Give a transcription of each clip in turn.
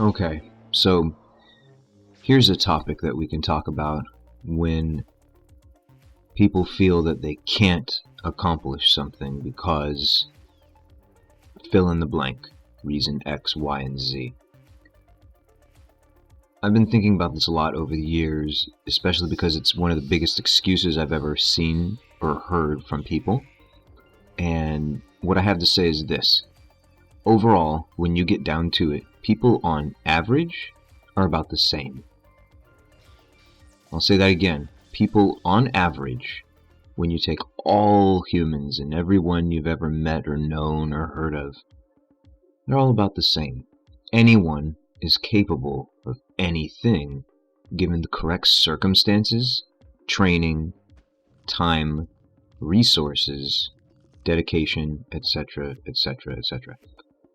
Okay, so here's a topic that we can talk about when people feel that they can't accomplish something because fill in the blank, reason X, Y, and Z. I've been thinking about this a lot over the years, especially because it's one of the biggest excuses I've ever seen or heard from people. And what I have to say is this. Overall, when you get down to it, people on average are about the same. I'll say that again. People on average, when you take all humans and everyone you've ever met or known or heard of, they're all about the same. Anyone is capable of anything given the correct circumstances, training, time, resources, dedication, etc., etc., etc.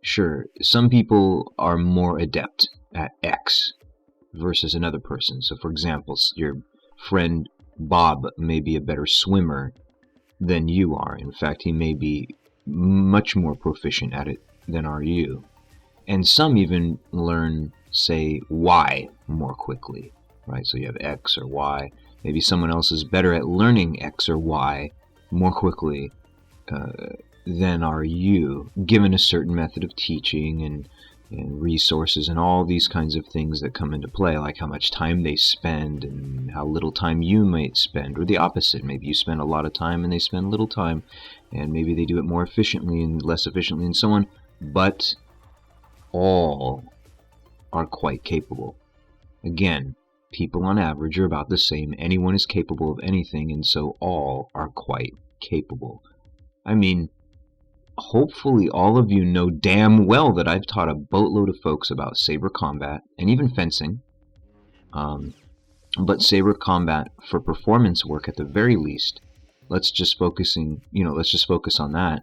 Sure, some people are more adept at X versus another person. So for example, your friend Bob may be a better swimmer than you are. In fact, he may be much more proficient at it than are you. And some even learn, say, Y more quickly, right? So you have X or Y. Maybe someone else is better at learning X or Y more quickly than are you, given a certain method of teaching and resources and all these kinds of things that come into play, like how much time they spend and how little time you might spend, or the opposite. Maybe you spend a lot of time and they spend little time, and maybe they do it more efficiently and less efficiently and so on. But all are quite capable. Again, people on average are about the same. Anyone is capable of anything, and so all are quite capable. I mean, hopefully all of you know damn well that I've taught a boatload of folks about saber combat and even fencing. But saber combat for performance work at the very least. Let's just focus on that.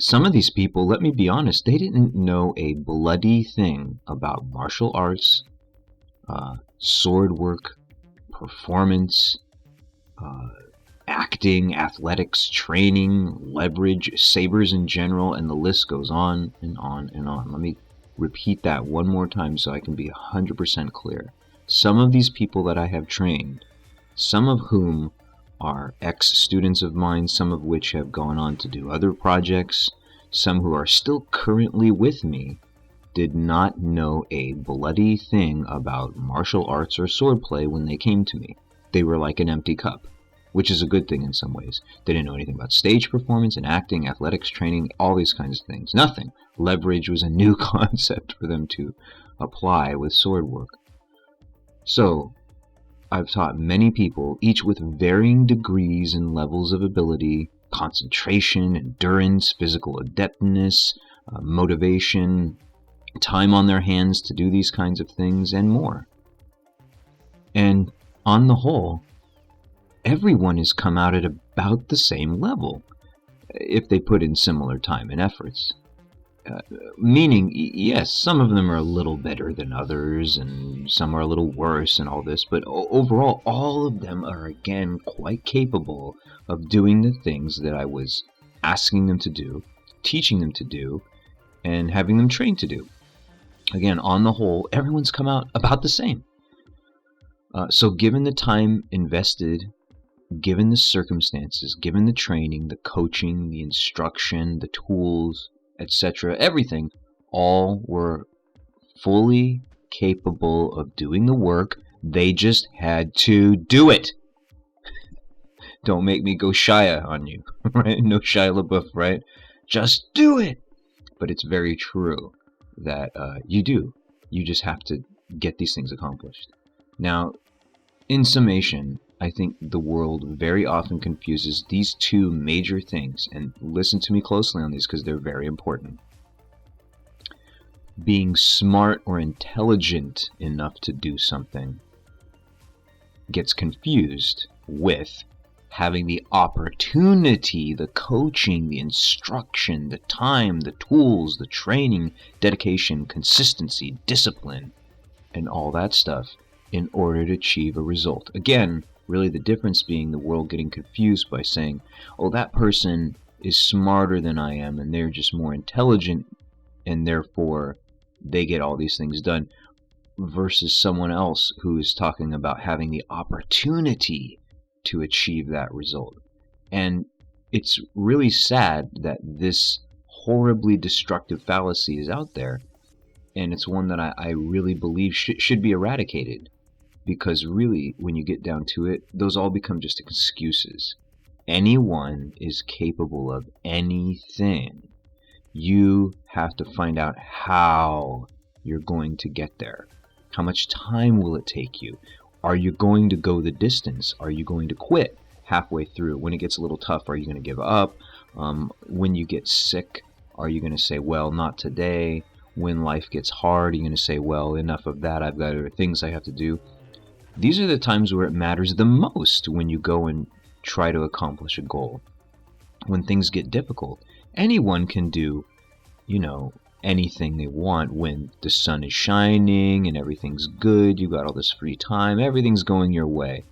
Some of these people, let me be honest, they didn't know a bloody thing about martial arts, sword work, performance, acting, athletics, training, leverage, sabers in general, and the list goes on and on and on. Let me repeat that one more time so I can be 100% clear. Some of these people that I have trained, some of whom are ex-students of mine, some of which have gone on to do other projects, some who are still currently with me, did not know a bloody thing about martial arts or swordplay when they came to me. They were like an empty cup, which is a good thing in some ways. They didn't know anything about stage performance and acting, athletics, training, all these kinds of things. Nothing. Leverage was a new concept for them to apply with sword work. So, I've taught many people, each with varying degrees and levels of ability, concentration, endurance, physical adeptness, motivation, time on their hands to do these kinds of things, and more. And on the whole, everyone has come out at about the same level, if they put in similar time and efforts. Meaning, yes, some of them are a little better than others, and some are a little worse and all this, but overall, all of them are, again, quite capable of doing the things that I was asking them to do, teaching them to do, and having them trained to do. Again, on the whole, everyone's come out about the same. So given the time invested, given the circumstances, given the training, the coaching, the instruction, the tools, etc., everything, all were fully capable of doing the work. They just had to do it. Don't make me go Shia on you, right? No Shia LaBeouf, right? Just do it. But it's very true that you do. You just have to get these things accomplished. Now, in summation, I think the world very often confuses these two major things, and listen to me closely on these because they're very important. Being smart or intelligent enough to do something gets confused with having the opportunity, the coaching, the instruction, the time, the tools, the training, dedication, consistency, discipline, and all that stuff in order to achieve a result. Again, really the difference being the world getting confused by saying, oh, that person is smarter than I am and they're just more intelligent and therefore they get all these things done, versus someone else who is talking about having the opportunity to achieve that result. And it's really sad that this horribly destructive fallacy is out there, and it's one that I really believe should be eradicated, because really, when you get down to it, those all become just excuses. Anyone is capable of anything. You have to find out how you're going to get there. How much time will it take you? Are you going to go the distance? Are you going to quit halfway through? When it gets a little tough, are you going to give up? When you get sick, are you going to say, well, not today? When life gets hard, are you going to say, well, enough of that, I've got other things I have to do? These are the times where it matters the most, when you go and try to accomplish a goal. When things get difficult, anyone can do, anything they want when the sun is shining and everything's good, you got all this free time, everything's going your way.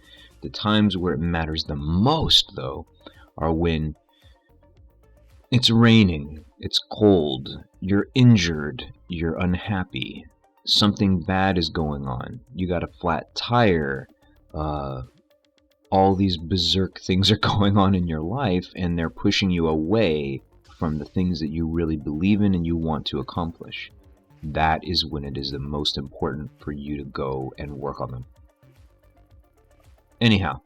The times where it matters the most, though, are when it's raining, it's cold, you're injured, you're unhappy, something bad is going on, you got a flat tire, all these berserk things are going on in your life, and they're pushing you away from the things that you really believe in and you want to accomplish. That is when it is the most important for you to go and work on them. Anyhow,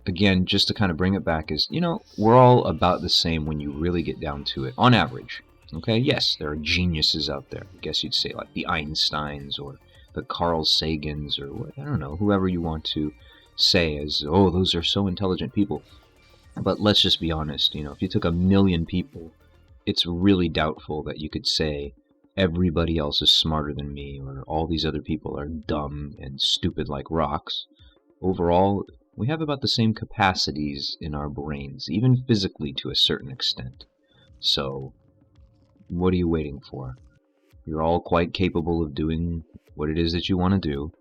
again, just to kind of bring it back is, we're all about the same when you really get down to it, on average. Okay, yes, there are geniuses out there. I guess you'd say like the Einsteins or the Carl Sagans or what, I don't know, whoever you want to say as, oh, those are so intelligent people. But let's just be honest, if you took 1 million people, it's really doubtful that you could say everybody else is smarter than me, or all these other people are dumb and stupid like rocks. Overall, we have about the same capacities in our brains, even physically to a certain extent. So, what are you waiting for? You're all quite capable of doing what it is that you want to do.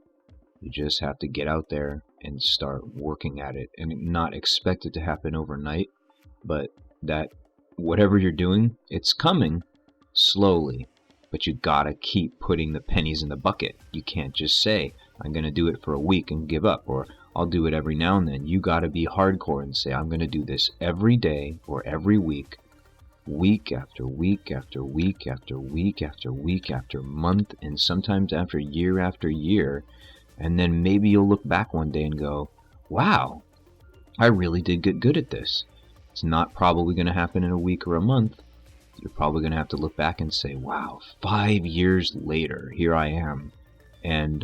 You just have to get out there and start working at it, and not expect it to happen overnight, but that whatever you're doing, it's coming slowly, but you gotta keep putting the pennies in the bucket. You can't just say, I'm gonna do it for a week and give up, or I'll do it every now and then. You gotta be hardcore and say, I'm gonna do this every day or every week, week after week after week after week after week after month, and sometimes after year, and then maybe you'll look back one day and go, wow, I really did get good at this. It's not probably going to happen in a week or a month. You're probably going to have to look back and say, wow, 5 years later, here I am, and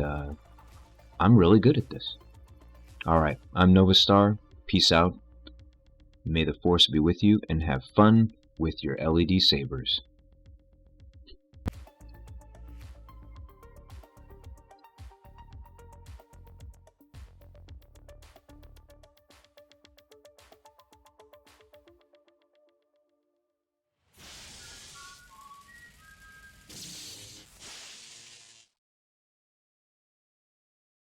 I'm really good at this. All right, I'm Novastar. Peace out. May the force be with you, and have fun with your LED sabers.